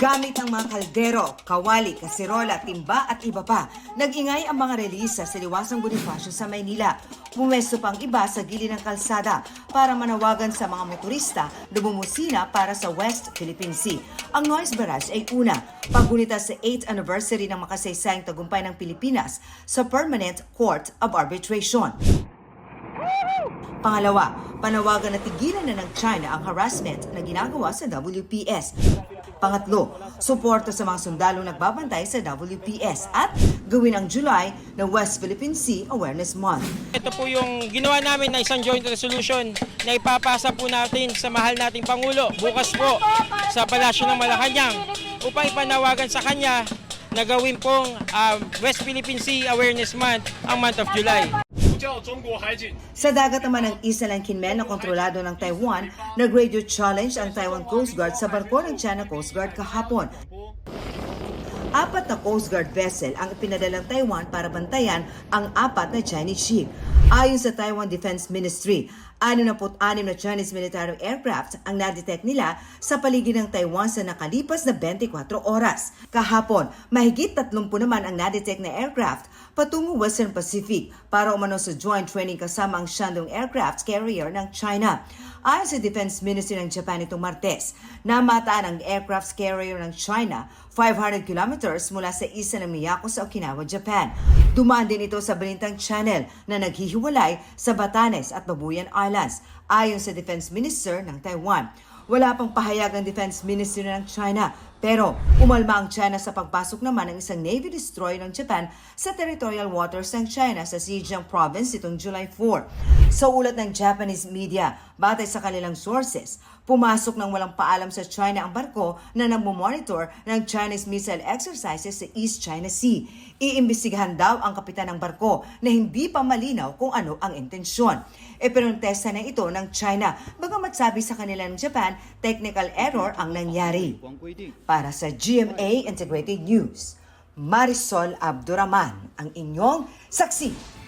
Gamit ang mga kaldero, kawali, kaserola, timba at iba pa, nag-ingay ang mga relisa sa Liwasang Bonifacio sa Maynila. Pumesto pang iba sa gilid ng kalsada para manawagan sa mga motorista na bumusina para sa West Philippine Sea. Ang noise barrage ay una, paggunita sa 8th anniversary ng makasaysayang tagumpay ng Pilipinas sa Permanent Court of Arbitration. Pangalawa, panawagan na tigilan na ng China ang harassment na ginagawa sa WPS. Pangatlo, suporta sa mga sundalong nagbabantay sa WPS at gawin ang July na West Philippine Sea Awareness Month. Ito po yung ginawa namin na isang joint resolution na ipapasa po natin sa mahal nating Pangulo bukas po sa Palasyo ng Malacanang upang ipanawagan sa kanya na gawin pong West Philippine Sea Awareness Month ang month of July. Sa dagat naman ng Isla ng Kinmen na kontrolado ng Taiwan, nag-radio challenge ang Taiwan Coast Guard sa barko ng China Coast Guard kahapon. 4 na Coast Guard vessel ang ipinadalang Taiwan para bantayan ang 4 na Chinese ship. Ayon sa Taiwan Defense Ministry, 66 na Chinese military aircraft ang nadetect nila sa paligid ng Taiwan sa nakalipas na 24 oras. Kahapon, mahigit 30 naman ang nadetect na aircraft patungo Western Pacific para umano sa joint training kasama ang Shandong aircraft carrier ng China. Ayon sa Defense Ministry ng Japan itong Martes, namataan ang aircraft carrier ng China 500 kilometers mula sa isla ng Miyako sa Okinawa, Japan. Dumaan din ito sa Balintang Channel na naghihiwalay sa Batanes at Babuyan Islands, ayon sa Defense Minister ng Taiwan. Wala pang pahayag ang Defense Ministry ng China, pero umalma ang China sa pagpasok naman ng isang Navy destroyer ng Japan sa territorial waters ng China sa Zhejiang Province itong July 4. Sa ulat ng Japanese media, batay sa kanilang sources, pumasok ng walang paalam sa China ang barko na nagmomonitor ng Chinese missile exercises sa East China Sea. Iimbestigahan daw ang kapitan ng barko na hindi pa malinaw kung ano ang intensyon. Ipinontesta na ito ng China, bagamat sabi sa kanila ng Japan, technical error ang nangyari. Para sa GMA Integrated News, Marisol Abduraman, ang inyong saksi.